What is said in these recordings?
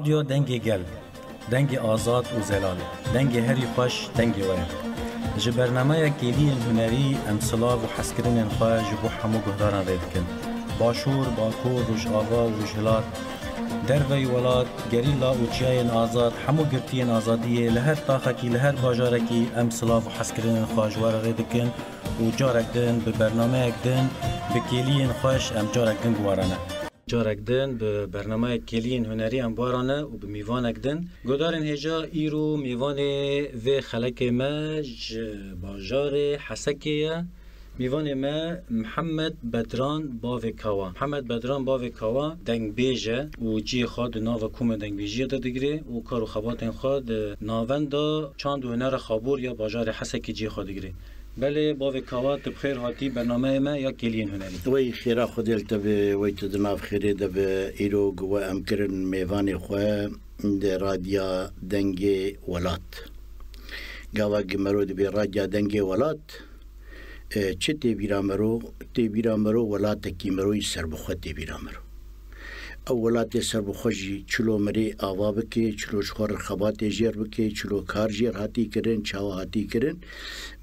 رادیو دنگی گل، دنگی آزاد و زلال، دنگی هری خوش، دنگی ویا. جه برنامه کلیدی هنری امثال و حسکرین خواه جبو همو گهداران ریدکن. باشور، باکور، روش آوا و روش هلات، دروی ولاد، گریلا و چیاین آزاد، همو گرتین آزادیه لهر طاقکی لهر باجارکی امثال و حسکرین خواه جوار ریدکن و جارک دن به برنامه دن به کلیدی خوش ام جارک دن بوارانه. جارک دن به برنامه کلین هنری انبارانه و به میوانک دن گدارن هجا ایرو میوان و خلق مج باجار حسکیه میوان ما محمد بدران باوی کوا. محمد بدران باوی کوا دنگ بیجه و جی خود ناو کوم دنگ بیجی دا دگره و کارو خباتن خود ناوندا چاند و هنر خابور یا باجار حسکی جی خود دگره. بله باوی کاوات بخیر هاتی برنامه ما یا کلین هنری وی خیرا خودل تبه وی تدناف خیره دبه ایرو گوه امکرن میوان خواه ده رادیا دنگ ولات گاوا گمرو دبه رادیا دنگ ولات چه تیبیرا مرو ولات کی مروی سر بخواه تیبیرا مرو اولات سر بخوشی چلو مری آوا بکی چلو شخور خبات جیر بکی چلو کار جیر هاتی کرن چاو هاتی کرن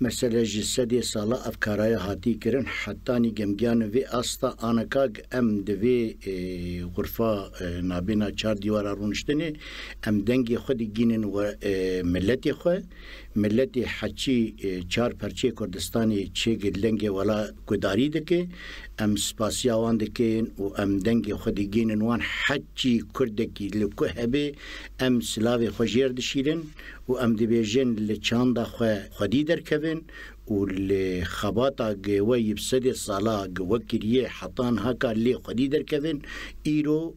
مثلا جسد سالا افکارای هاتی کرن حتی نی گمگیان وی استا آنکاگ ام دوی غرفا نابینا چار دیوار رونشتنه ام دنگی خودی گینن و ملتی خواه ملتی حچی چار پرچه کردستانی چه گلنگ ولا گداری دکه ام سپاسیاوان دکه و ام دنگی خودی گینن وان حچی کردکی لکو هبه ام سلاوی خوشیر دشیرن و ام دبیجن لچاندا خودی درکوین و لخباتا گوی بسد سالا گوکریه حطان هاکا لی خودی درکوین ایرو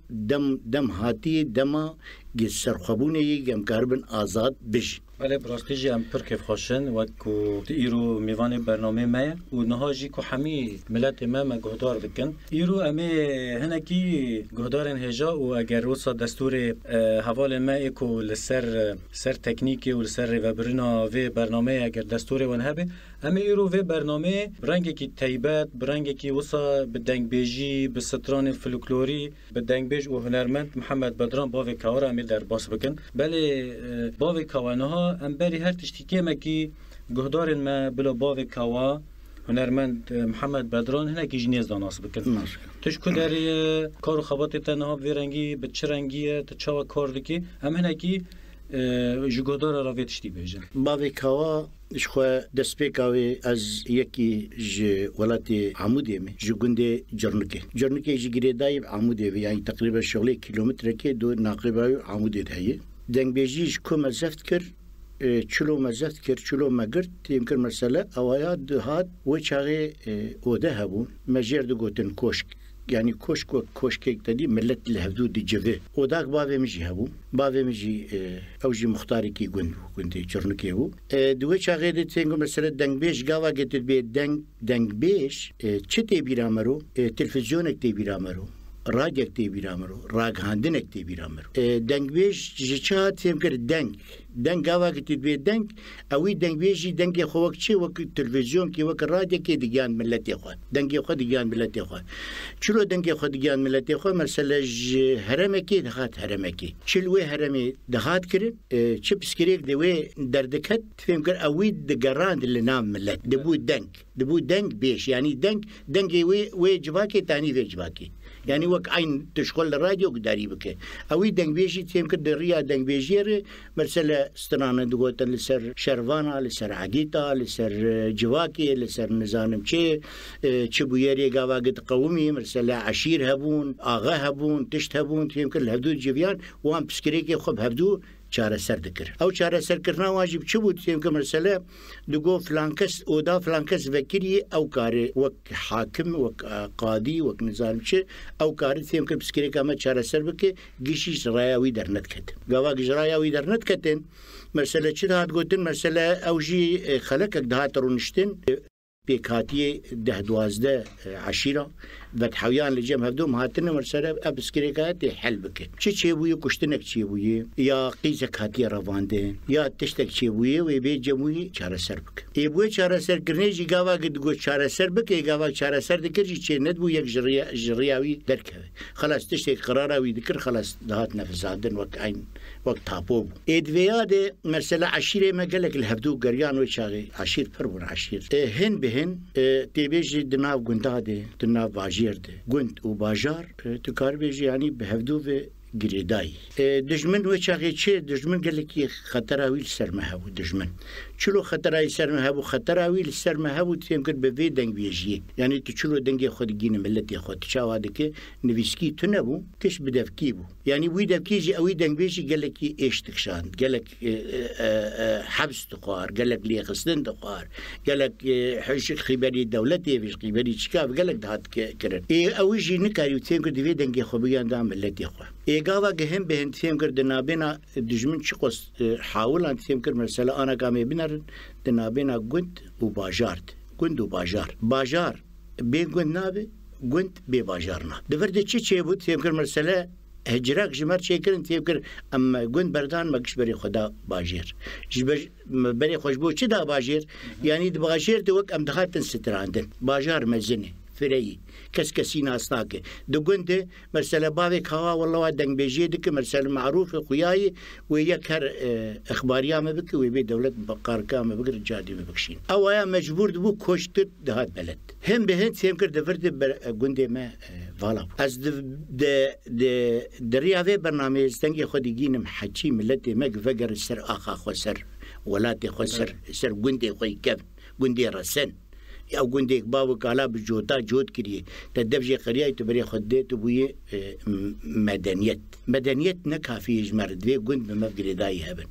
دم هاتی دما گسر خبونه گم کاربن آزاد بش بله براستیجی ام پر کیف خوشن و کو ایرو میوان برنامه ما و نهاجی کو همی ملت ما گهدار دکن ایرو امی هنکی گهدارن هجا و اگر وسا دستور حوال ما کو لسر تکنیکی و لسر وبرنا و برنامه اگر دستور ون هبه امی ایرو و برنامه برنگی کی تایبات برنگی کی وسا بدنگ بیجی به ستران فولکلوری بدنگ بیج و هنرمند محمد بدران باوی کاورا می در باس بکن بله باوی کاوانها ام بری هر تشتیکی مکی گهدارن ما بلا باوی کاوا هنرمند محمد بدران هنه کی جنیز داناس بکن تشکو داری کارو خباتی تنها بیرنگی به چه رنگیه تا چاوا کار دکی ام هنه کی جگهدار را ویتشتی بیجن باوی کاوا شخوا دست پیکاوی از یکی ولات عمودی می جگنده جرنکه جگیره دایب عمودی می یعنی تقریبا شغله کیلومتر که دو ناقبای عمودی دهیه دنگ بیجیش کو مزفت کر چلو مزفت کر چلو مگرد یمکن مثلا اوایات دهات و چاقه اوده هبون مجر دو گوتن کوشک يعني كوشك تدي ملت الهدود دي جفه وداك بابي مجي هبو بابي مجي اوجي مختاري كي كنت جرنكي هو دوي شاغيد تينغو مثلا دنگ بيش غاوا گتت بي دنگ بيش چتي بيرامرو تلفزيونك تي بيرامرو راديو تي بيرامرو راگ هاندنك تي بيرامرو دنگ بيش جچات يمكن دنگ غاوا گتت بي دنگ اوي دنگ بيجي دنگ خوك چي وك تلفزيون كي وك راديو كي ديان ملتي خو دنگ خو ديان ملتي خو چلو دنگ خو ديان ملتي خو مثلا هرمكي دخات هرمكي چلوي هرمي دخات كرن چ بسكريك دوي دردكت فهمكر اوي دگراند اللي نام ملت دبو دنگ بيش يعني دنگ وي جواكي تاني في جواكي يعني وك عين تشغل الراديو قداري بك اوي دنگ بيجي تيمكر دريا دنگ بيجير مرسله استرانه دغوتن لسر شروانا لسر عقيتا لسر جواكي لسر نظام چه بويري غاواغت قومي مرسله عشير هبون اغا هبون تشت هبون تيمكر الحدود جويان وام بسكريكي خب هبدو چاره سر دکر او چاره سر کرنا واجب چه بود که مثلا دگو فلانکس اودا فلانکس وکیلی او کار وک حاکم وک قاضی وک نظام چه او کار تیم که بسکری کما چاره سر بک گیشی سرایوی در ندکت گوا گجرایوی در ندکتن مثلا چه داد گوتن مثلا اوجی خلق دهات رونشتن پیکاتی 10-12 عشیره فتحویان لجم هفدوم هاتن مرسله ابسکریکات حل بکه چی بوی کشتنک چی بوی یا قیزک هاتی روانده یا تشتک چی بوی و به جموی چاره سر بکه ای بوی چاره سر کرنیجی گاوا گدگو چاره سر بکه گاوا چاره سر دکرجی چی ند بو یک جریاوی درکه خلاص تشتک قراراوی دکر خلاص دهات نفسادن وقت عین وقت تابو ادویاد مرسله عشیره ما قالك الهبدو قريان وشاغي عشير فرور عشير هن بهن تبيجي دناف قنداده دناف باجير ده قند وباجار تكار بيجي يعني بهبدو في قريداي دجمن وشاغي تشي دجمن قالك خطراوي السرمهو دجمن چلو خطراوي السرمهو خطراوي السرمهو تيمكن بفي دنگ بيجي يعني تشلو دنگ خود جين ملتي خود تشاوادك نفسكي تنبو كش بدفكيبو يعني وي دفكيجي اوي دنگ بيجي قالك ايش تكشان قالك حبس تقار قالك لي غسلن تقار قالك حش خبري دولتي فيش خبري شكاف قالك دهات كرن اي اويجي نكاري تيمكن دفي دنگ خبيان دام ملتي خو ايغاوا جهم بهن تيمكن دنابنا دجمن شقص حاول ان تيمكن مساله انا قامي بنر دنابنا قند وباجارد قند وباجار باجار بين قند نابي قند بباجارنا دفرد تشي بود تيمكن مساله هجراك جمر شيكرن تيمكن اما قند بردان ما بري خدا باجير بري خوشبو چه دا باجير يعني باجير دوك ام دخلت ستراندن باجار مزني فري كسكسي ناسناك دقنت مرسله بابك هوا والله دنگ بيجي دك مرسله معروف خوياي ويكر اخباريا ما بك ويبي دولة بقاركا ما بك رجادي ما بكشين او يا مجبور دبو كوشت دهات بلد هم بهن سيمكر دفرد قند ما فالا از د دريافه برنامج دنگ خوديگين محچي ملتي ما فقر السر اخا خسر ولاتي خسر سر قند خوي كب قند رسن او قنديك بابو كالا بجوتا جود كريه تدبجي قريه تبري خديت بوي مدنيت نكافي جمر دي قند بمفقري داي هبن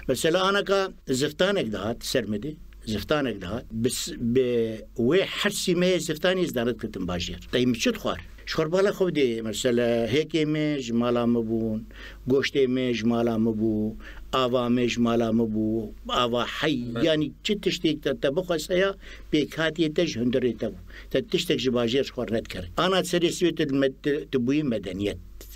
بس انا كا زفتانك دهات سرمدي زفتانك دهات بس وي حرسي ما زفتاني ازدانت كنتم باجير طيب مش تخوار شخور بالا خوب دي مثلا هيك مش مالا مبون گوشت مش مالا مبو آوا مش مالا مبو آوا حي يعني تشتيك تبخ سيا بيكاتي تج هندري تبو تشتك جباجير شخور ندكر انا تسري سويت تبوي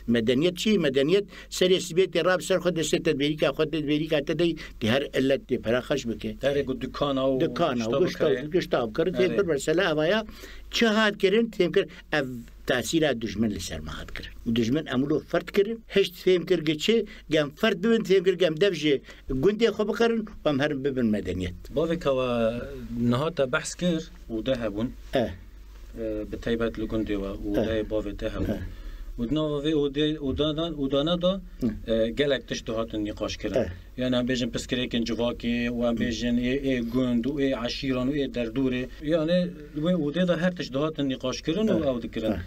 مدنيت شيء مدنيت سري سبيت راب سر خد تدبيريكا خد تدبيريكا تدي تهر الت فراخش بك تاريخ دكان او قشتاب كرت تيمكر برسلا هوايا شهاد كرن تيمكر تأثير دشمن لسر ما هاد كرن دشمن عملو فرد كرن هشت تيمكر قتشي قام فرد ببن تيمكر قام دفجي قندي خو بكرن وامهرن ببن مدنيت بافك هو نهاتا بحث كر ودهبون بتايبات لقندي وداي بافي دهبون ودنا ودانا دا جالك تشتهات النقاش كرا يعني بيجن بسكريكن جواكي وام بيجن اي جند و اي عشيران و اي دردوري يعني وده هر تشتهات النقاش كرن او ذكرن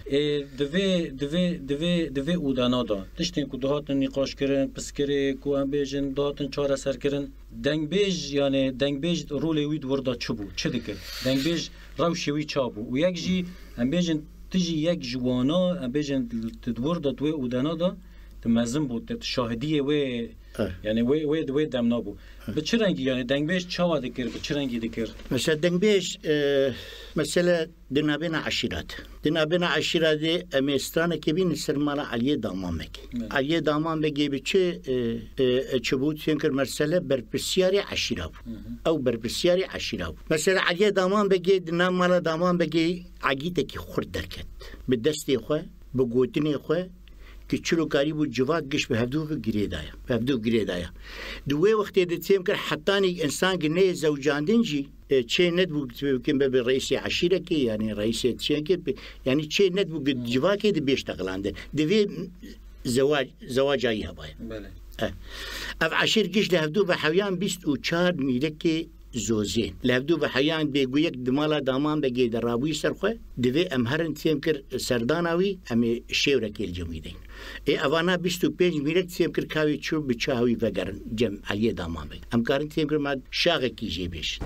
دفي ودانا دا تشتين كدهات النقاش كرن بسكريك وام بيجن دهات چاره سر كرن دنگ بیج يعني دنگ بیج رولی وید وردا چبو چه دکر دنگ بیج روشوی چابو و یک جی ام بیجن تجي يك جوانا بيجن تدور دوي ودانا دا تمزن بود شاهديه و يعني وي دمنا بو بچرنگي يعني دنگ بيش چاوا دكر بچرنگي دكر مثلا دنگ بيش مثلا دنابنا عشيرات امستان كبين سرمالا علي دامامك علي دامامك بچه چبوت فكر مرسله بربسياري عشيراب او بربسياري عشيراب مثلا علي دامامك دنامالا دامامك عقيدك خرد دركت بالدستي خو بقوتني خو كتشلو قريب الجواد قش بهدوه قريدايا دوي وقت يدتيم كر حطاني انسان قنيه زوجان دنجي تشي ندبو كم بالرئيس عشيركي يعني رئيس تشيكي يعني تشي ندبو جواكي دي بيشتغلان دي زواج ايها باي اف عشير قش لهدوه بحويان بيست وچار ميلكي زوزين لهدو بحيان بيقويك دمالا دامان بقي درابوي سرخوه دوي امهرن تيمكر سرداناوي امي شيوركي الجميدين اي اوانا بيستو بيج ميرك تيمكر كاوي تشو بچاوي وگرن جم علي دامان بقي امكارن تيمكر ماد شاغكي جيبش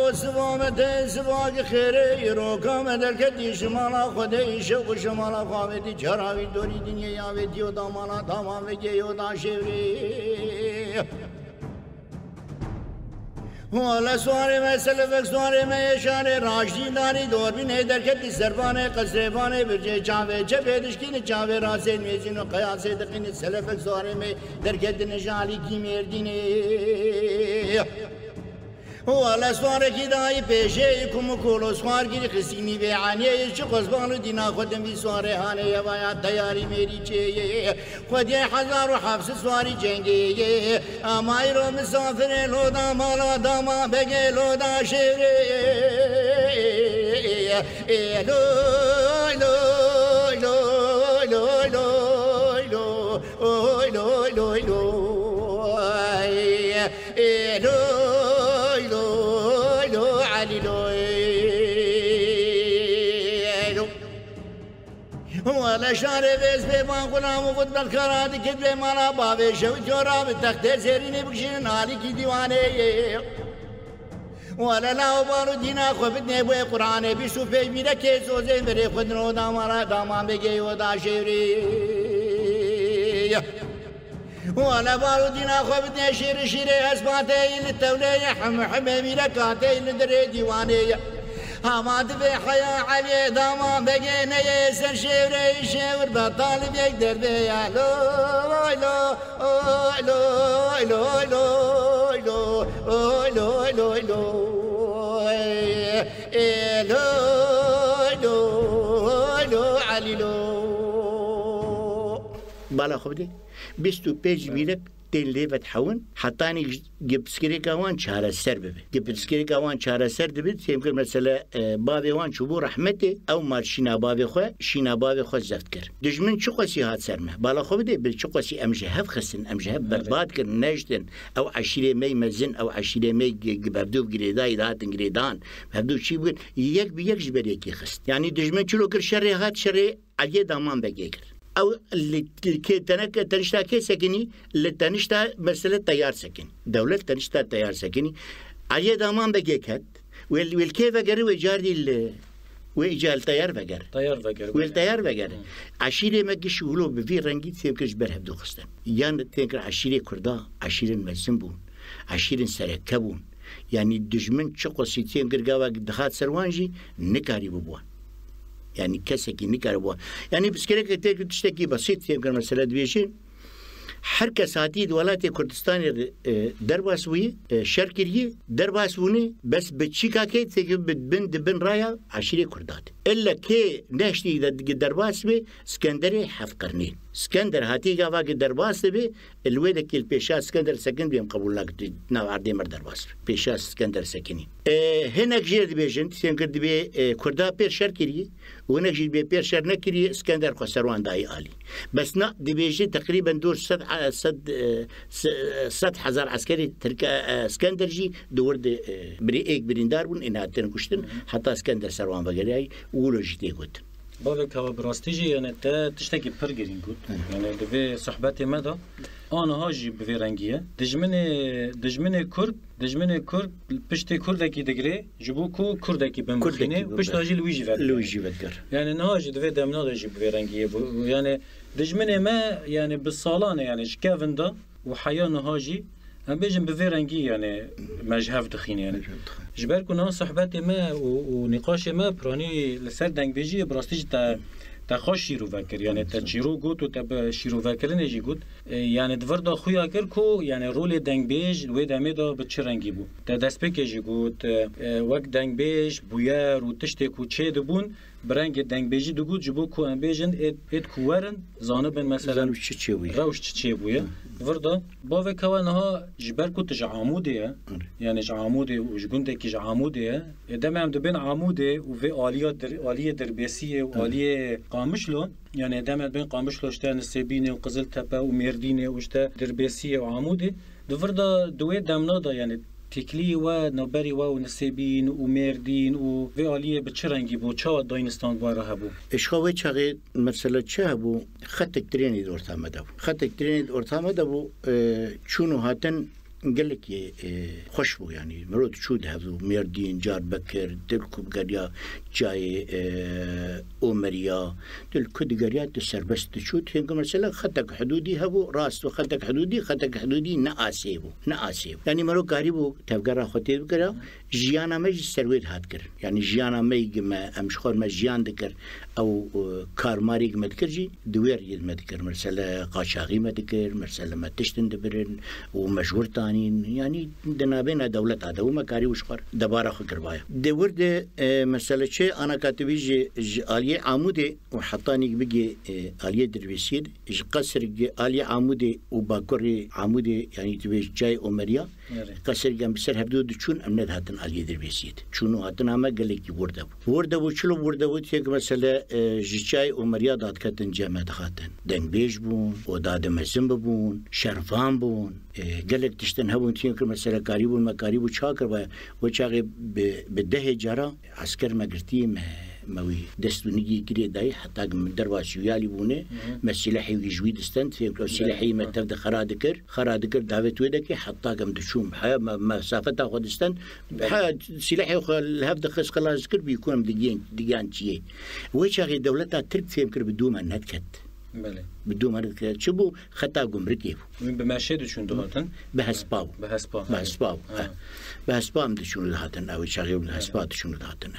و سوامت سواگ خیره رو کام درکتی شمالا خودی شو شمالا خواهدی چراوی دوری دنیا یاویدی و دامالا تمام وگی و دا شوری والا سواره میں سلفک سواره میں اشاره راشدی داری دور بھی نہیں درکتی سربانے قصربانے برجے چاوے چپے دشکین چاوے راسے میزین و قیاسے دقین سلفک سواره میں درکتی نشالی کی مردینے والا سواره کی دائی پیشے کم کولو سوار کی خسینی بیعانی چی قصبانو دینا خودم بھی سواره ہانے یوایا تیاری میری چیئے خود یہ 1007 سواری جنگی آمائی رو مسافر لودا مالا داما بگے لودا شیرے لو لو لو لو لو لو لو لو لو ولا شارع بس بيبان غلام وقد بالكرات كتب مالا بابي شو جورا بتختار زيريني بكشين نالي كي ديواني ولا لا بارو دينا خفتني بو قرآن بيشو في ميرا كيسو زين بري خدنو دامانا دامان بيجي ودا شيري ولا بارو دينا خفتني شيري اسباتي للتولي حمي ميرا كاتي لدري ديواني همات في حياة علي دامان بقينا يسر شوري شور بطالب يقدر بيا لو لو لو لو لو لو لو لو لو لو علي لو بالا خبدي بيستو بيج ميلك تين ليفت حون حطاني جبسكري كوان شهر السر ببي جبسكري كوان شهر السر دبت يمكن مثلا بابي وان شبو رحمتي او مارشينا بابي خو شينا بابي خو زفتكر دجمن شو قسي هات سرمه بالا خو بدي بالشو قسي امجهف خسن امجهف برباد كر نجدن او عشيره مي مزن او عشيره مي بردو جريداي دات جريدان بردو شي بقول يك بيك جبريكي خست يعني دجمن شلو كر شر هات شر علي دامان بقيكر او اللي تنك تنشتا كي سكني اللي تنشتا مسألة تيار سكن دولة تنشتا تيار سكني عليه دامان بجيكت والكيف أجر ويجاري ويجال تيار بجر والتيار بجر عشيرة ما جيش يقولوا بفي رنجي تيمكش برهب دو خستن يعني تيمكر عشيرة كردا عشيرة مزنبون عشيرة سركبون يعني دجمن شقو سيتين قرقاوا دخات سروانجي نكاري ببوان يعني كسكي نكربوا يعني بس كده تشتكي بسيط يمكن مسألة بيجين حركة ساتي دولات كردستان درباسوي شركية درباسوني بس بتشيكا كي تيجي بن رايا عشرة كردات إلا كي نشتي درباس بي اسكندري حف قرنين اسكندر هاتي جاوا درباس بي الويدا كي البيشا اسكندر سكن بيم قبول لك ناو عردي مر درباس بيشا اسكندر سكني هناك جير بيجن تيمكر دبي كردا بير شركية وهناك جير بي بير شر نكري اسكندر خسروان داي آلي بس نا دبيجي تقريبا دور صد حزار عسكري ترك اسكندرجي دور بريك بريندار بون انها تنكشتن حتى اسكندر سروان بقري ولوجيتي قلت بابك هوا براستيجي يعني تشتكي برجرين قلت يعني دبي صحباتي مدى انا هاجي بفي رنگيه دجمن كرد بشتي كردكي دغري جبوكو كردكي بمخينه بشت هاجي لويجي فدر يعني نهاجي دفي دمنا دجي بفي رنگيه يعني دجمن ما يعني بالصالانه يعني شكافندا وحياه نهاجي هم بيجن بفي رنگيه يعني مجهف دخين يعني جبالكو ناس صحباتي ما ونقاشي ما براني لسر دنگ بيجي براستيجي تا خوش شیرو وکر یعنی تا شیرو گوت و تا شیرو وکر نجی گوت یعنی دوردا خویا کر کو یعنی رول دنگ بیج و دمه دا به چه رنگی بود تا دست پکیجی گوت وقت دنگ بیج بویا رو تشت کو چه دبون برنگ دنگ بیجی دو گوت جبو کو ام بیجن ات کوورن زانبن مثلا روش چه بویا دوردا با وکوانها جبر کو تجعاموده یعنی جعاموده و جگونده کی جعاموده دمه هم دبن عاموده و في آلیه دربیسیه و آلیه قامشلو يعني دائما بين قامشلو اشتا نسيبينه وقزل تبا وميردينه واشتا دربيسيه وعموده دفردا دوي دامنادا يعني تكلي ونوبري ونسيبين وميردين وفي آلية بتشرنجي بو چا داينستان بارها بو اشخاوي چاقي مسألة چه بو خط اكتريني دورتا مدبو خط اكتريني دورتا مدبو چونو هاتن قال لك خشبو يعني مرود شو هذو ميردين جار بكر دلكم قريا جاي أمريا دلكود قريا تسربست شو هنقول مثلا خطك حدودي هبو راس وخطك حدودي نأسيبو يعني مرو قريبو تفكر أخوتي بكرة جيانا ما يسترويد هاد كر يعني جيانا ما يجمع أمشخور ما جيان ذكر أو كارماري ما ذكرجي دوير يد ما ذكر مرسلة قاشاغي ما ذكر مرسلة ما تشتن دبرن ومشهور تانين يعني دنابنا دولة هذا وما كاري وشخر دبارة خكر بايا دورد مسألة شيء أنا كاتبيجي آلية عمودي وحطاني بيجي آلية درويسيد قصر آلية عمودي وباكوري عمودي يعني تبيج جاي أمريا قصر جنب سر هبدو شون أمنت هاتن آلية درويسيد شونو هاتن أما قالك وردو شلو وردو تيجي مسألة جاي أمريا داد كاتن جامعة خاتن دنگ بيج بون وداد مزم بون شرفان بون قالك تشتن هبون تيجي مسألة قريبون ما قريبو شاكر وشاغي بده جرا عسكر ما قرتي موي دستونيجي كري داي حتى من درواش يالي بونه مسلحي ويجويد استند في مسلحي ما تبدا خرادكر دعوت ودك حتى قم دشوم مسافه خد استند سلاحي الهفد خص خلاص كر بيكون دقيان شيء وشاغي دولتها ترك في يمكن بدون ما نتكت بله بدون ما نتكت شبو خطا جمركي بمشهد شون دوتن بهسباو مدشون هاتن او شاغي بهسباو دشون هاتن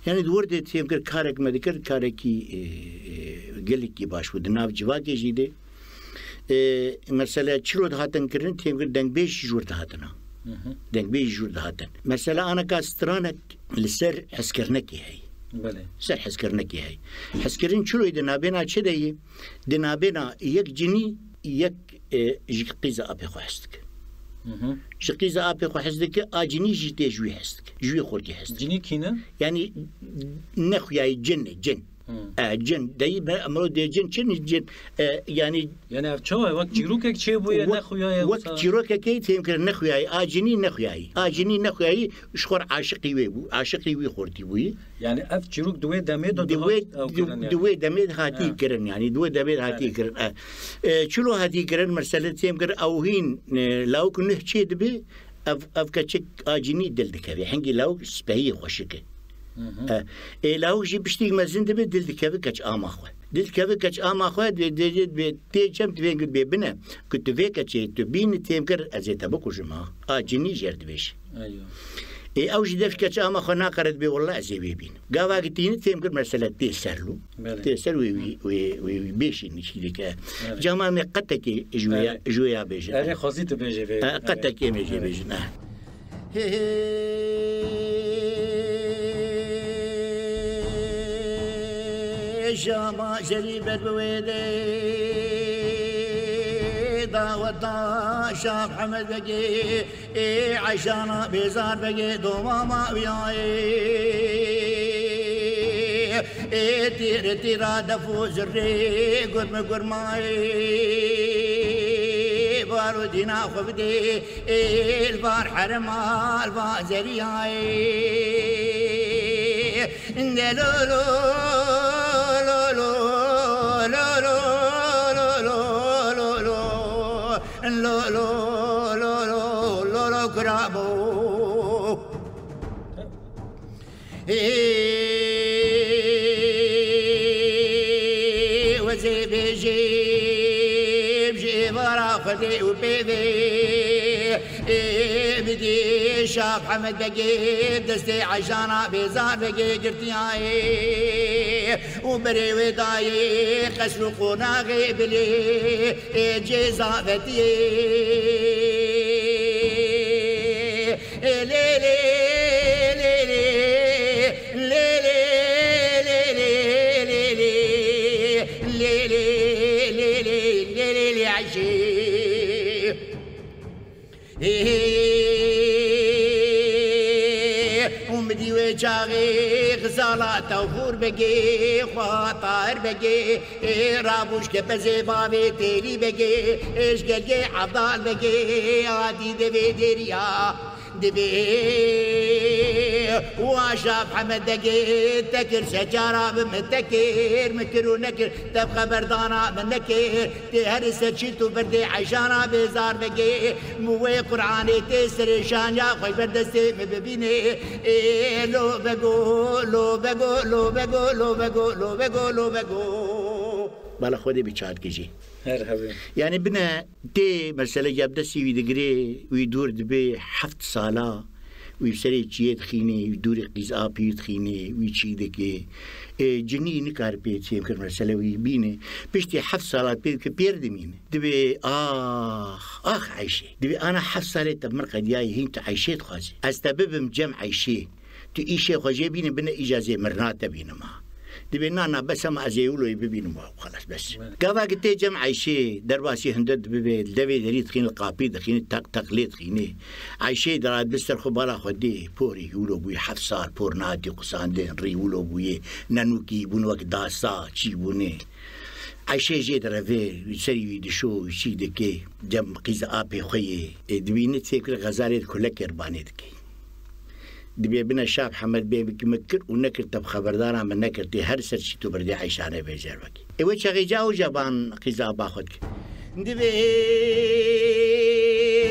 يعني دورد يمكن كارك ما ذكر كاركي قالك باش ودناف جواكي جيده مسألة شلو هاتن كرن يمكن دنگ بيش جور هاتنا دنگ بيش جور هاتن مسألة أنا كاسترانك لسر حسكرنكي هي بله سر حسكرنكي هي حسكرين شلو دنابنا شدي دنابنا يك جني يك جقيزة أبي خوحستك شقيزة أبي خوحستك أجني جيتي جوي حستك جوي خوركي حستك جني كينا يعني نخويا جن جن دايما أمرو دي جن يعني أفتشوا وقت جيروكك شيء بويا نخويا وقت جيروكك يمكن نخويا أجني نخويا شخور عاشقي وي خورتي بوي يعني أف جيروك دوي دميد هاتي كرن يعني دوي دميد هاتي كرن شلو هاتي كرن مرسلة يمكن أوهين لو كنه شيء دبي أف كشك أجني دلدك حنجي لو سبهي خوشكه لو جي بشتي مازن دبي دلدك كش آماخو دلدك كش آماخو دي تيجم تبين قد بيبنا كنت فيك كشي تبين تيمكر أزيت أبوكو جماعة أجني جرد بيش أيوه أو جدف كش آماخو ناقرد بي والله أزي بيبين قاوا قتيني تيمكر مسألة تيسرلو تيسر وي بيشي نشيلك جماعة مقتك جويا بيجن أنا خزيت بيجي قتك ميجي بيجن شاما جريبت بويدي داوتا شاب حمد بقي عشانا بيزار بقي دوما وياي تيرا دفو زري قرماي بارو دينا خفدي البار حرما البار زرياي اندلولو كرابو وزي بجيب جيب رافضي وبيبي بدي شاب حمد بقي دستي عشانا بيزار بقي قرتياي وبري وداي قسلو قناغي بلي جيزافتي ومدي وجاغي غزالة توفور بقي خاطر بقي رابوش كبزي بابي تيلي بقي ايش قلقي عبدال بقي عادي دبي ديريا واشاف حمد دقيت تكر شجرة بمتكر مكر ونكر تبقى بردانا من نكر تهرس شلتو بردي عيشانا بزار بقي موي قرآني تسر شان يا خوي بردستي مببيني لو بقو لو بقو لو بقو لو بقو لو بقو لو بقو بالا خودي بيشاد كيجي يعني بنا تي مسألة جابدسي ويدقري ويدور دبي حفت صالة ويبسري تشيت خيني ويدور قيزا بيت خيني ويشي دكي جني نكار بيت يمكن مسألة ويبيني بيشتي حفت صالة بيت كبير دمين دبي آخ عايشة دبي أنا حفت صالة تبمرقة دياي هين تعيشيت خازي أستبب جمع عيشي تإيشي خاجي بيني بنا إجازة مرنات بينا ما دبينا أنا بس ما أزيولو يبين ما خلاص بس كذا قلت جمع عيشة درواسي هندد ببيت دبي دريت خين القابيد خين تقليد خيني عيشة دراد بستر خبارة خدي بوري يولو بوي حفصار بور نادي قصاندين ريولو بوي نانوكي بنوك داسا تشيبوني عيشة جيد رافي يسري يدشو يشي دكي جم قيز آبي خويه دبيني تفكر غزالة كلها كرباني دكي دبي بنا شاب حمد بي مكر ونكر تب خبردار من نكر تي هر سر شي تو بردي عيشانه بيزر وكي اي وجه جاو جبان قزا باخد دبي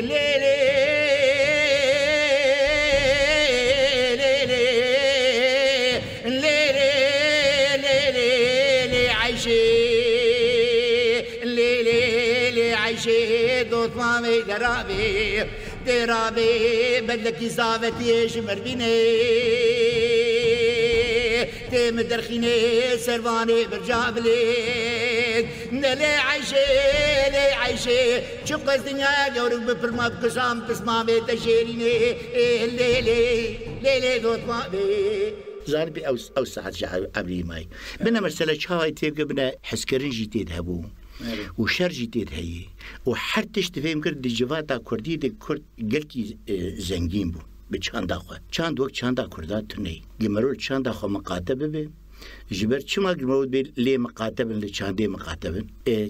لي لي لي عيشي لي عيشي دوت مامي درابي درابي بدلك زافتي شمر بيني تم درخيني سرباني برجابلي نلي عيشي شو قصدنا جورك بفرما بقسام تسمامي تشيريني ليلي دوت مامي زاربي أو ساعات عبري ماي بنا مرسلة شاي تيبقى بنا حسكرين جيتيد هبو وشر جيتيد هي وحرتش تفهم كرد دجواتا كردي دي كرد قلكي زنگين بو بچاندا خو چاند وقت چاندا كردات تني جمرول چاندا خو مقاتب به جبر چما جمرول به لي مقاتب لچاندي مقاتب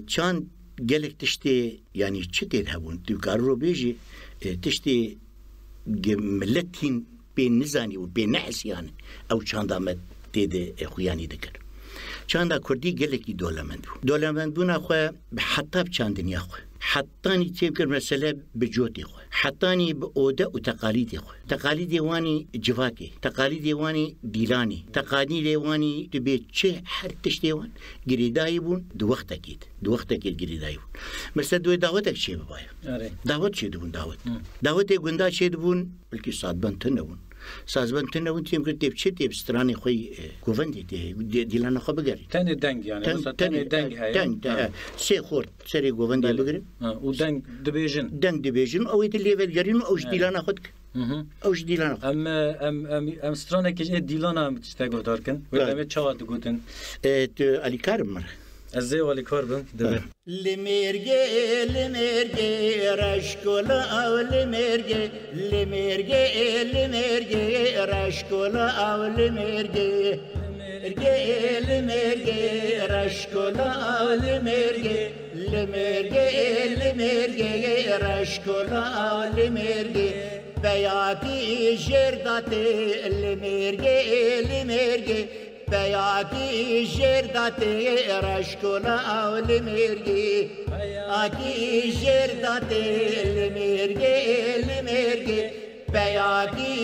چاند قلك تشتي يعني چتيد هبون تقرروا بيجي تشتي ملتين بين نزاني وبين نحس يعني او چاندا مت تيد خوياني دكر چاندا كردي قلكي دولمند بونا خو حتى بچاندنيا خو حطاني تذكر مسألة بجوتي خو حطاني بأودة وتقاليدي خو تقاليدي واني جواكي تقاليدي واني ديلاني تقاليدي واني تبي شيء حرتش ديوان قريداي بون دو وقت أكيد قريداي بون مثلا دو دعوتك شيء ببايا دعوت شيء دبون دعوت يقولنا شيء دبون بلكي صادبان تنون سازبان تنون تيم كنت تبشتي بستراني خوي كوفندي ديلانا خو بقري تاني دنگ يعني تاني دنگ هاي سي خورد سري كوفندي بقري ودنگ دبيجن او يتليفل جرين اوش ديلانا خدك اوش ديلانا ام سترانه كي ديلانا متشتاغو داركن ولا متشاوات غوتن علي كارم ازاي ولي كاربن دبي لميرجي رشكولا او لميرجي رشكولا او لميرجي رشكولا او لميرجي رشكولا او لميرجي بياتي جرداتي لميرجي بياتي جرداتي رشكولا او لميرجي بياتي جرداتي لميرجي بياتي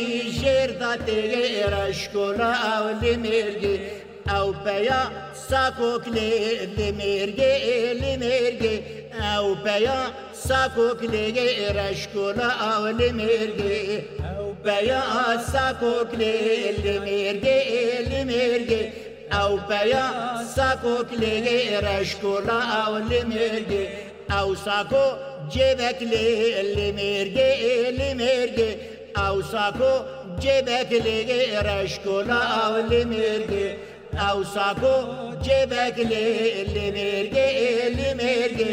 جرداتي رشكولا او لميرجي او بيا ساكوك لميرجي او بيا ساكوك رشكولا او لميرجي او بيا ساكوك لميرجي او بيا ساكوك رشكولا او لميرجي او ساكو جيبك لميرجي او ساكو جيبك رشكولا او لميرجي او ساكو جيبك لميرجي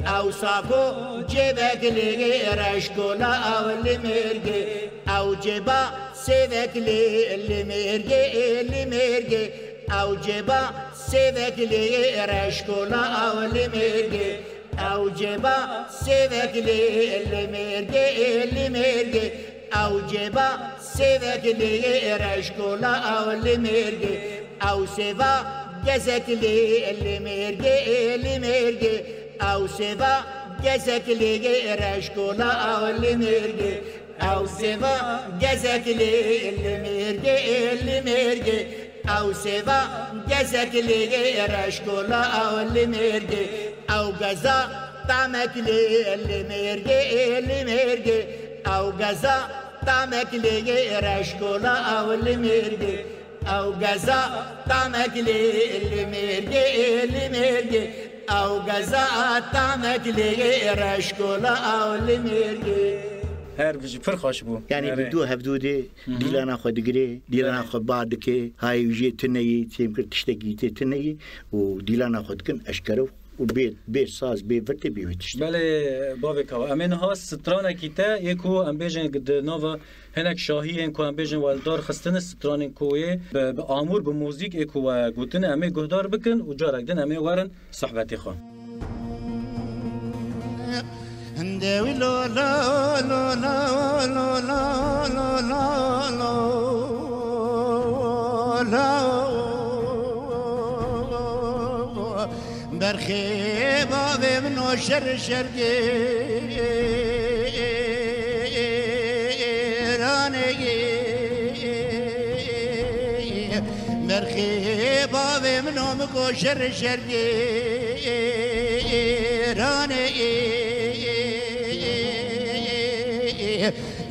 او ساكو جيبك رشكولا او لميرجي او جيبا سيبك لميرجي او جيبا سيبك رشكولا او لميرجي او جيبا سيبك لميرجي او جبا سيفك لي رشكولا او المرقي او سيفا جزك لي المرقي او سيفا جزك لي رشكولا او المرقي او سيفا جزك لي المرقي او سيفا جزك لي رشكولا او المرقي او غزا طعمك لي المرقي او غزا طعمك لي رشكولا او المرقي او غزا طعمك لي المرقي او غزا طعمك لي رشكولا او المرقي هر بيجي فرخاش بو يعني بدو هبدودي ديلانا خو دغري ديلانا خو بعدك هاي يجي تني تيمكر تشتكي تني وديلانا خو كن اشكرو وبيت ساز بيفتي بيوتش بله بابك هوا امين ها سترانه کیتا یکو ام بیژن قد نووا هناك شاهی انکو ام بیژن والدار خستن ستران کوی به امور به موزیک اکو و گوتن امه گهدار بکن و جارک دن امه ورن صحبتی خو اندوي لا لا لا لا لا لا لا لا برخي بابي منو شر شرقي راني برخي بابي منو مكو شر شرقي راني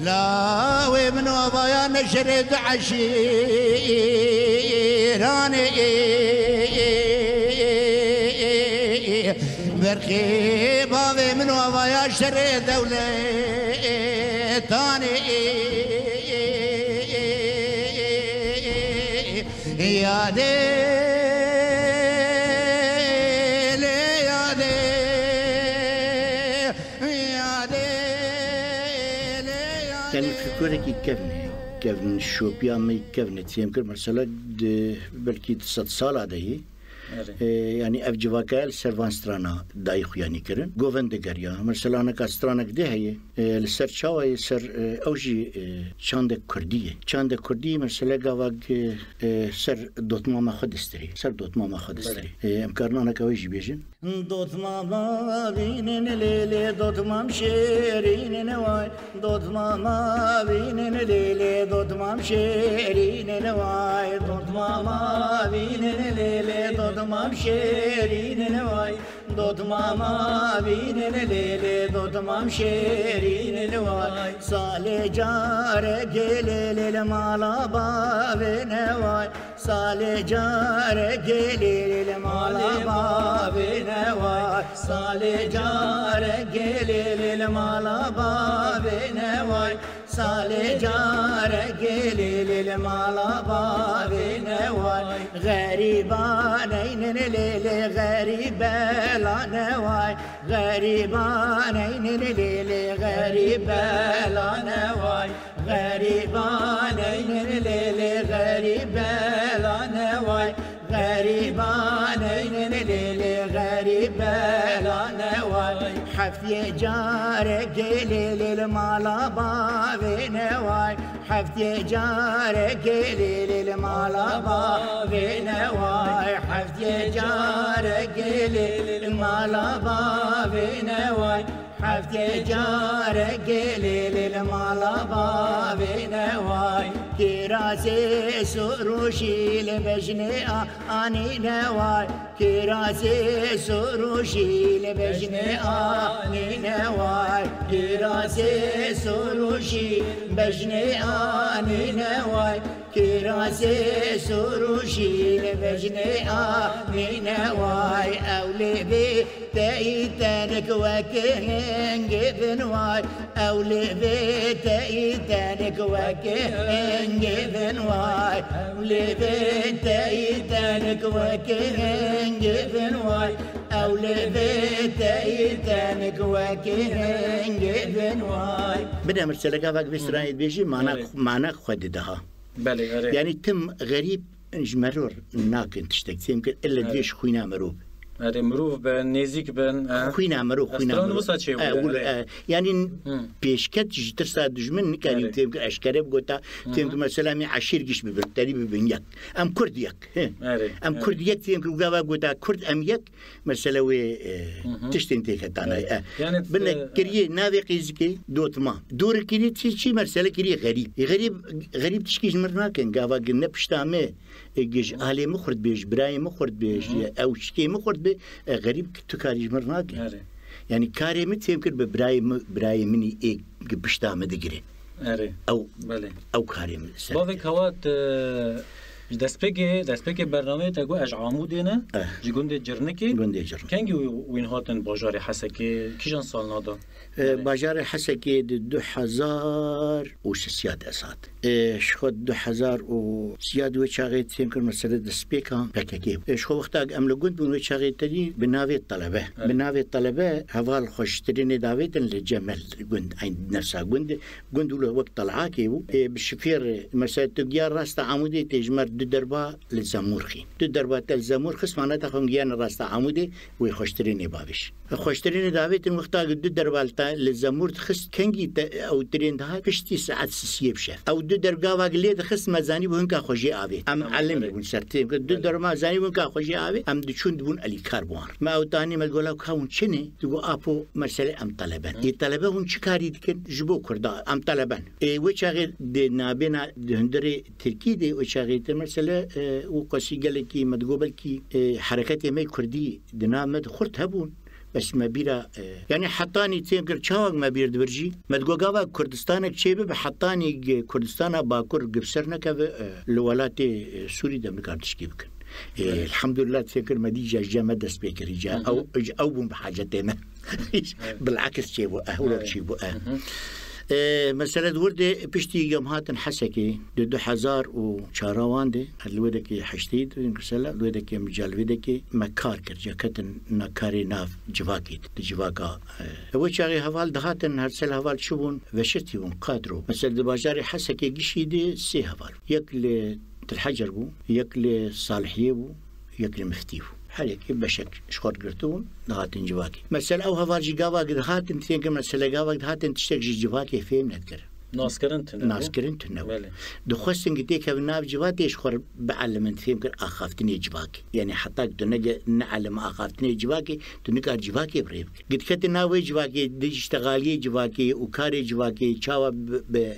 لا ومنو بايا نشرد عشيراني برخي بابي منو بايا شرد دولة تاني يا دي يعني فكرة كيفن شوبيا مي كيفن تيمكر مثلا بلكي 100 سال هذه يعني اف جواكال سيرفانسترانا داي خوياني كرن غوفندگريا مثلا انا كاسترانا كده هي السر شاوي سر اوجي چاند كرديه مثلا غاوغ سر دوت ماما خدستري امكارنا انا كويجي بيجن دوت ماما بينن ليلي دوت مام شيرين نواي دوت ماما بينن ليلي دوت مام شيرين نواي دوت ماما بينن ليلي دوت مام شيرين نواي دوت ماما بينن ليلي دوت مام شيرين نواي سالي جار جليل مالا باب نواي سالي جار جليل مالا باب نواي سالي جار جليل مالا باب نواي سالي جار جليل مالا باب نواي غريبانين ليلي غريبة لا نواي غريبانين ليلي غريبة لا نواي غريبانين ليلي غريبة لا نواي غريبانين ليلي غريبة لا نواي حفتي جارك ليلي المالا باب نواي حفتي جارك ليلي المالا باب نواي حفتي جارك ليلي المالا باب نواي حفتي جارك ليلي المالا باب نواي كراسي سروشي لبجني اني نواي كراسي سروشي لبجني اني نواي كراسي سروشي بجني اني نواي كراسي سروشي لبجني اني نواي اولي بي تايتانك وكهن جبنواي اولي بي تايتانك وكهن جبنواي اولي بي تايتانك وكهن جبنواي اولي بي تايتانك وكهن جبنواي بدأ مرسلك فاك بسرعة بيجي معنا خد دها بله يعني تم غريب انجمرور ناكن تشتكي يمكن الا ديش خوينا مروب هذا مروف بن نزيك بن خوينا مرو خوينا مرو يعني بيشكت جترسا دجمن كان تيم اشكره بقولتا تيم مثلا عشير جيش ببرتالي ببنيك ام كرديك ام كرديك تيم قوا قولتا كرد ام يك مثلا و تشتنتي كتانا يعني بن كريه نافي قيزكي دوتما دور كريه شي مرسله كريه غريب تشكيش مرنا كان قوا قلنا بشتامه ايش علي مخرد بيش براي مخرد بيش او شكي مخرد بي غريب تكاريج مرناك يعني كاري مت يمكن براي مني ايه بشتامه دغري او كاري مت بافك هوات دستپیکی برنامه تا گو اج عمودینه جگونده جرنکی کنگی وین هاتن باجار حسکی کیجان سال نادا باجار حسکی 2003 اسات شخد 2003 و چاغیت يمكن مسألة دستپیکا پککی شو وقتا عمل گوند بون و چاغیت تدی بناوی الطلبه هوال خوشترین داویدن لجمل گوند عند نفسها گوند له وقت طلعاكي بالشفير مسألة تجار راستا عمودي تجمر دربا للزمورخي دربا تلزمور خص معناتها خنجيان راستا عمودي ويخشتريني بابش خشتريني داويت وقتا دربا للزمور خص كنجي او ترين ده بشتي ساعات سيب شاف او دربا واغليت خص مزاني بونكا خوجي ابي ام علمي بون شرطي دربا زاني بونكا خوجي ابي ام دشون بون علي كربون ما او تاني ما تقول كون شني تقول ابو مساله ام طلبان الطلبه هون شكاري دكن جبو كردا ام طلبان وشاغل نابنا هندري تركي دي وشاغل مثلا وقسي قال كي ما تقول كي حركات ما كردي دنامد خرت هبون بس ما بيرا يعني حطاني تيمكر تشاوغ ما بيرد برجي ما تقول قاوا كردستانك شيبه بحطاني كردستان باكر قبسرنا كف الولات سوري دمكار تشكيبك الحمد لله تفكر ما دي جا دس بكري جا او بحاجتنا بالعكس شيبو ولا شيبو مسألة وردة بشتي يوم هاتن حسكي 2004 ده الودكي حشتيد إنكسلا الودكي مجال ودكي مكار كرجا كتن نكاري ناف جواكا وشاغي هوال دهاتن هرسل هوال شبون وشتي ون قادرو مسألة باجاري حسكي جشي دي سي هوال يكل تلحجر بو يكل صالحيه بو يكل مفتيو حالك بشك شخور قرتون دهاتن جواكي مثلا او هفارجي قاواك دهاتن تينك مثلا قاواك دهاتن تشتكجي جواكي فين نذكر ناسكرن تنو دخوستن قديك بناف جواكي شخور بعلمن فيمكن اخافتني جواكي يعني حتى تنجا نعلم اخافتني جواكي تنقا جواكي بريب قد كنت ناوي جواكي دي اشتغالي جواكي وكاري جواكي تشاوا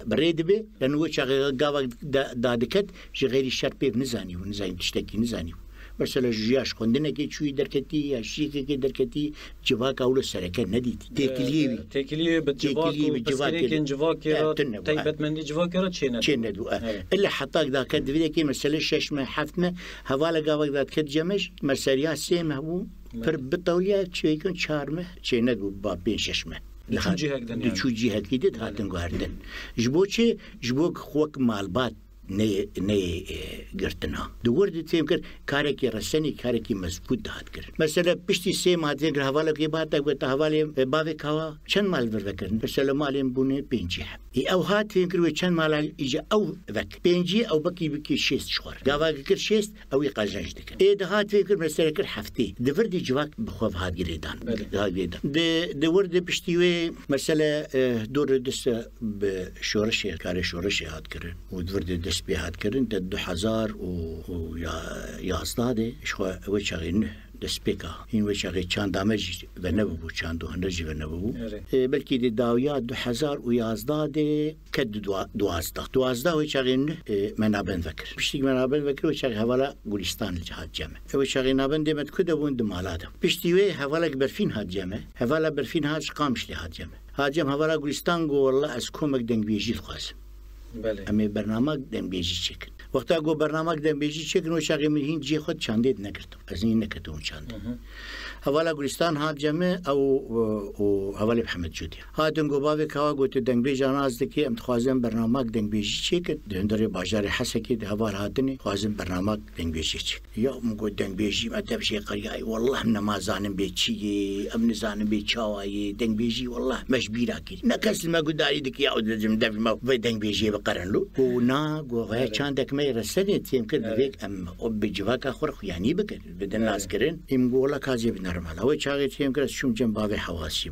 بريد بي لانه شغال قاواك دادكت غير الشرط بي نزاني تشتكي نزاني مثلا جياش خندنا كي شوي دركتي يا شيكي كي دركتي جواك اول سركه نديتي تكليبي بالجواك كان جواك تيبت من جواك راه تشيندو الا حطاك ذا كد فيديكي مثلا ششمه حفتمه هوالا قاوك ذا كد جمش مسريا سيمه هو پر بتوليا شوي كان شارمه تشيندو بابين ششمه لشو جهه كده هاتن غاردن جبوك خوك مالبات نه گرتنا دوورد تیم کر کاری کی رسنی کاری کی مضبوط داد کر مثلا پشتی سه ماده گر حواله کی بات گوت حواله باوی کوا چند مال ور وکرن مثلا مالم بونه پنجه او هات تیم کر و چند مال اجا او وک پنجه او بکی شست شخور گاوا کر شست او یقاجنج دکن ده هات تیم کر مثلا کر هفته دوورد جواک بخوف هات گریدان دوورد پشتی و مثلا دور دست به شورش کاری شورش هات کرن و دوورد بهاد كرن 2000 و يا أصلاده شو وشغين دسبيكا إن وشغي كان دامج بنبو كان دو هنرجي بنبو بلكي دي داويا 2000 ويا أصلاده كد دوازده وشغين منابن فكر بشتي منابن فكر وشغي هوالا غولستان الجهاد جمع وشغي نابن دمت كده بون دمالاده بشتي وي هوالا برفين هاد جمع هوالا برفين هاد قامش لهاد جمع هاد جمع هوالا غولستان قو والله أسكومك دنگ بيجي الخاص بله امی برنامه دنبیجی چکن وقتا گو برنامه دنبیجی چکن و شاقی من هین جی خود چاندید نکردم از این نکردم چاند حوالا گلستان هات جمع او حوالی محمد جودی هاتن گو باوی کوا گوت دنبیج آناز دکی ام تخوازم برنامه دنبیجی چکن دهندری باجار حسکی ده حوال هاتنی خوازم برنامه دنبیجی چک یا مگو دنبیجی متى بشي قرياي والله من ما زانم بيتشي ام نزانم بيتشاواي دنبيجي والله مش بيراكي نكس ما قداري دك يا ود جم دف ما في دنبيجي بقرن له ونا غو غير كان دك برنامه رسنی تیم کرد دیگه ام بجواک آخر خیانی بکن بدن ناز کردن ام گولا کازی بنرمال هوا چاقی تیم کرد شوم جنب باب حواسی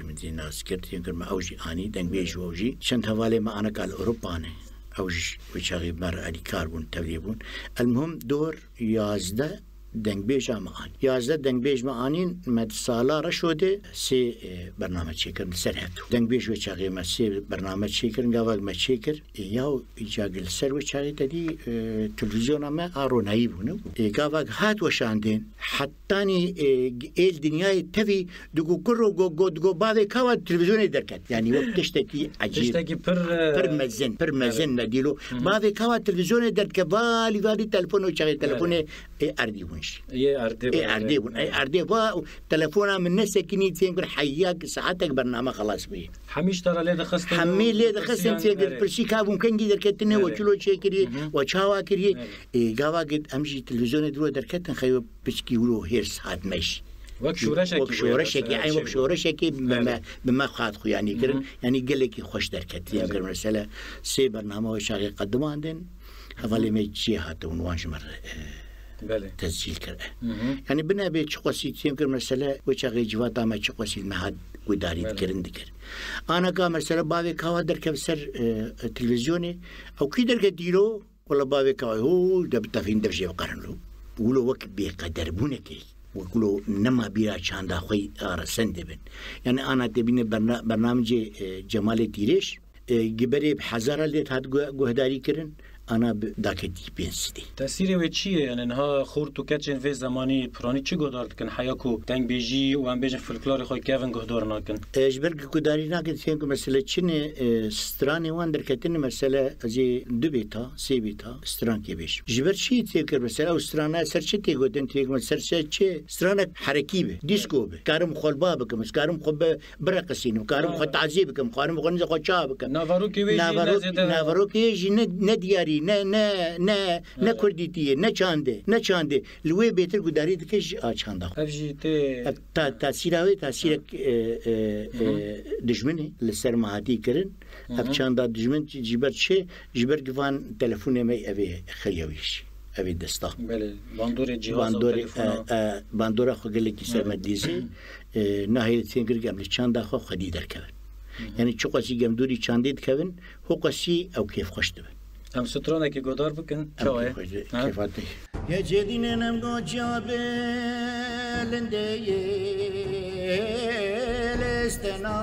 مدی ناز کرد تیم کرد ما اوجی آنی دنگ بیش اوجی چند حواله ما أنا قال أوروبانه أوج وشاغي مر علي كاربون تبليبون المهم دور يازده دنگ بیج معانی 11 دنگ بیج معانی مد سالا رشوده سه برنامه چیکن سر هتو دنگ بیج و چاقی ما سه برنامه چیکن گاوگ ما چیکر یا ایجاگل سر و چاقی تدی تلویزیون ما آرونایی بونه گاوگ هات و شاندین حتانی ایل دنیای تفی دگو کرو گو بعد کاوا تلویزیون درکت یعنی وقتش تکی عجیب تشتكي پر مزن ندیلو بعد کاوا تلویزیون درک والی تلفن و چاقی تلفن اردی بونش اردی و تلفونها من نسكني تنقر حياك ساعتك برنامج خلاص بيه حميش ترى ليه دخست حميل ليه دخست تنقر برشي كابون كان جدر كتنه وشلو شكري وشاوا كري جاوا قد أمشي تلفزيون درو دركتن خيو بشكي ولو هيرس هاد ماشي وكشورشك يعني وكشورشك بما خاطخو يعني كرن يعني قال لك خوش دركت يعني مثلا سي برنامج شاغي قدموا عندن حوالي ما يجي هاتو ونوانش مره تسجيل كره يعني بنا بيت قصي يمكن مسألة وشغل جواتا ما قصي المهد وداري كرن ذكر أنا كا مسألة بابي كوا درك بسر تلفزيوني أو كيدر كديرو ولا بابي كوا هو دبتفين دبجي وقارن له ولو وقت بقدر بونكي وكلو نما بيرا شاندا خوي رسن دبن يعني أنا تبين برنامج جمال تيريش جبري بحزارة اللي تهد جهداري كرن أنا داكتي بينسدي تأثيره وشيء يعني إنها خورتو كاتشين في زماني براني شو قدرت كن حياكو تانك بيجي وعم بيجي فلكلاري خوي كيفن قدرنا كن إجبرك قدري ناكن فينكم مسألة شنو ستراني واندر كتير مسألة زي دبيتا سيبيتا ستران كيبيش إجبر شيء تذكر مسألة وسترانا سرشة تيجودن تيجون سرشة شيء سترانا حركيبة ديسكو به كارم خلبا بكم كارم خب برقصين كارم خد تعذيبكم كارم خد نزق شابكم نافروكي يجي ندياري نه کردیتیه نه چانده لوی بهتر گداری دکش آچانده افجیته تاثیر دشمنه لسر مهاتی کرن اف چانده دشمن جبر چه جبر گفان تلفون می اوی خلیویش اوی دستا بله باندور خو گله کی سر مدیزی نه تینگر گم چانده خو خدی درکن یعنی چه قصی گم دوری چانده دکن هو قصی او کیف خوشته هم سترانه که گدار بکن چاوه کیفاتی یه جدینه نم گوچابه لنده لستنا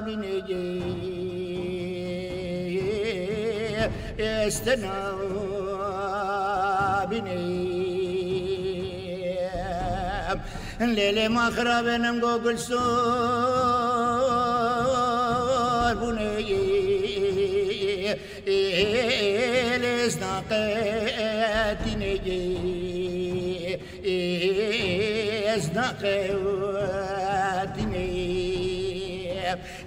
بینگی استنا بینی لیلی ما خرابه نم گو گلسور بونی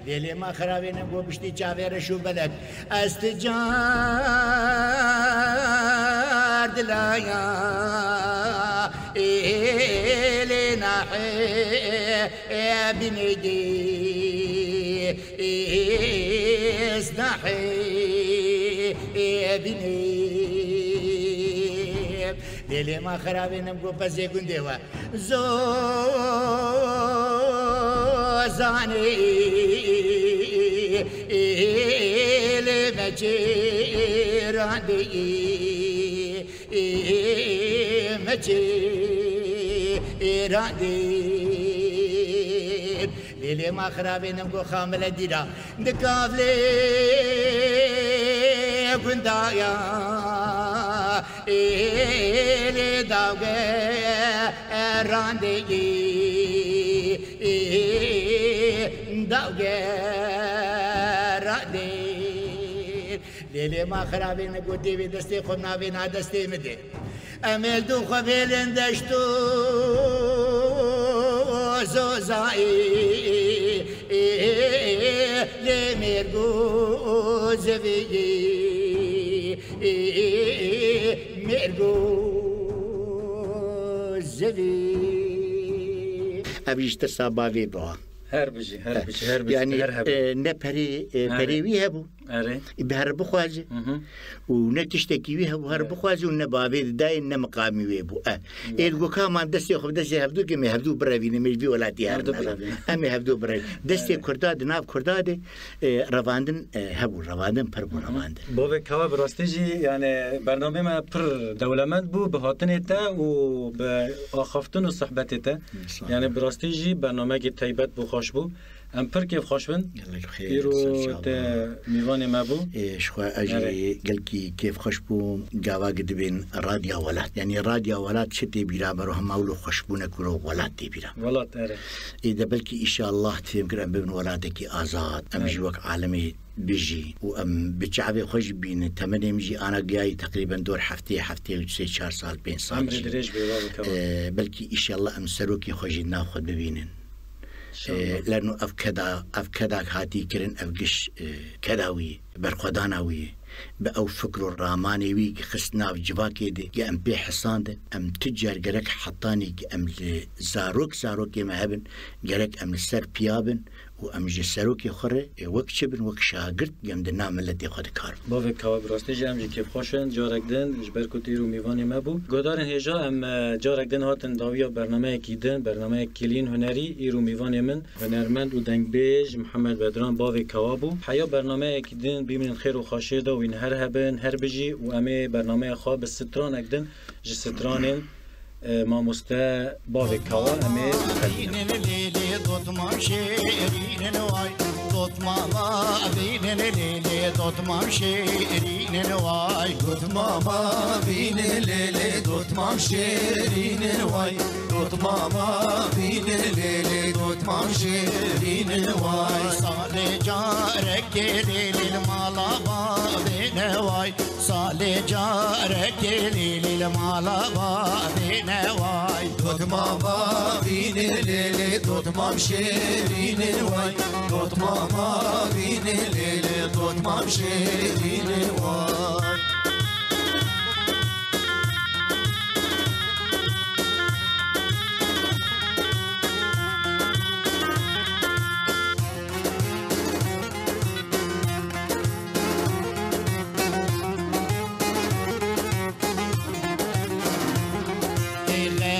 ليلي ما خرابين ابو بشتي جابر شو بلد استجار دلايا لي ناحي بنيدي اسناحي بني ليلي ما خرابين ابو بزي كندوا زاني لمجير عندي مجير عندي ليلي ما خرابين ابو خامل ديرا دكافلي كندايا إلي داوغي راندي داوغي راندي ليلي ما خرابين قدي بدستي خمنا بينا دستي مدي أمل دو خبيلن دشتو زوزائي لميرغو زفيي ميرغو زفي أبيش تسابا بيبا هربجي يعني نبري بريوي هبو اره بهر بخوازه ونتشتكي بها بهر بخوازه ونبابي داي نمقامي ويبو الجو كمان دستي خو دستي هبدو كم هبدو براوين مش بي ولاتي هرنا هم هبدو براوين دستي كرداد ناب كرداد رواندن هبو رواندن بربو رواندن بوه كوا براستيجي يعني برنامج ما بر دولمند بو بهاتنته و بآخفتن و صحبتته يعني براستيجي برنامج تایبت بو خوش بو ام پر كيف خوش بن يرو تا ميوان ما بو شخوا اجي قلكي كيف خوش بو جاوا قد بين راديو ولات يعني راديو ولات شتي بيرا برو هم اولو خوش بو نكرو ولات دي بيرا ولات اره اذا بلكي ان شاء الله تفهم كرا بين ولاتك ازاد ام جوك عالمي بيجي وام بتشعبي خوش بين تمني مجي انا جاي تقريبا دور حفتي و 4 سال بين سال عمري دريج بلكي ان شاء الله ام سروكي خوش ناخذ ببينن لأنه أفكدا هاتي كرن أفقش كداوي برخداناوي بأو فكر الراماني وي خسنا في جواكي دي أم بي حصان دي أم تجار جرك حطاني أم زاروك ما هبن جرك أم السر بيابن وأم جسروك يخرج وكشبن وكشاقرت جم دنام التي خد كار. بافي كوا براستيجي أم جي خوشن جارك دن جبر كتيرو ميواني ما بو. قدرن هجا أم جارك دن هاتن داويا برنامج كيدن برنامج كلين هنري إيرو ميواني من هنرمند ودنگ بيج محمد بدران بافي كوا بو. حيا برنامج كيدن بيمن خير وخاشية دا وين هر هبن هر بيجي وأمي برنامج خا بالستران أكدن جسترانين ما مستا بافي كوا أمي دوت ماما بين الليل دوت مام شيرين واي دوت ماما بين الليل دوت مام شيرين واي دوت ماما بين الليل دوت مام شيرين واي صالح جارك ليل المالا بين واي صالح جارك ليل المالا بين واي دوت ماما بين الليل دوت مام شيرين واي دوت ماما بين الليل دوت مام شيرين واي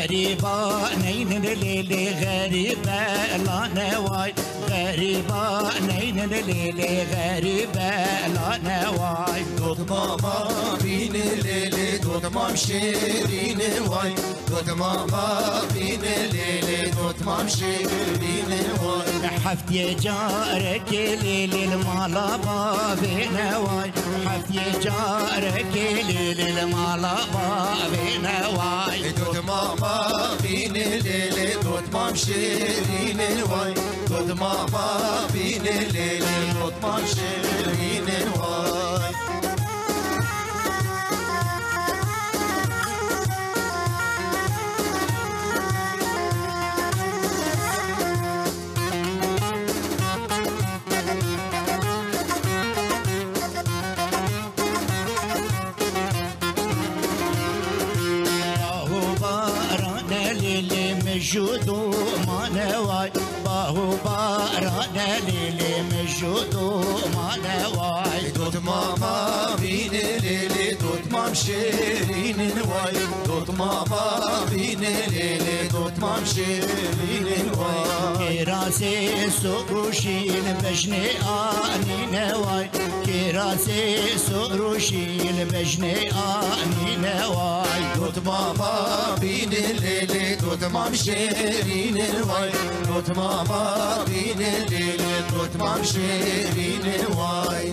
غريبة نين الليل غريبة لا نواي غريبة نين الليل غريبة لا نواي دوت ماما بين الليل دوت مام شيرين واي دوت ماما بين الليل دوت مام شيرين واي حفتي جارك ليل المالا بين واي حفتي جارك ليل المالا بين واي دوت ماما بين الليل دوت مام شيرين واي دوت ماما بين الليل دوت مام شيرين واي جودو ما نواي باهو بارانا ليلي مجودو ما نواي دوت ماما بين ليلي دوت مام شيرين واي دوت ماما بين ليلي دوت مام شيرين واي كراسي سروشين بجني اني نواي كراسي سروشين بجني اني نواي دوت ماما بين ليلي دوت مام شيرين واي دوت ماما بين الليل دوت مام شيرين واي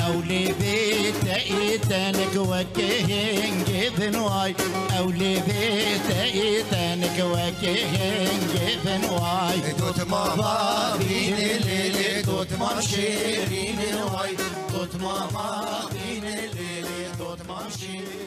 أولي بيت إيتانك وكهن جبن واي أولي بيت إيتانك وكهن جبن واي دوت ماما بين الليل دوت مام شيرين واي دوت ماما بين الليل دوت مام شيرين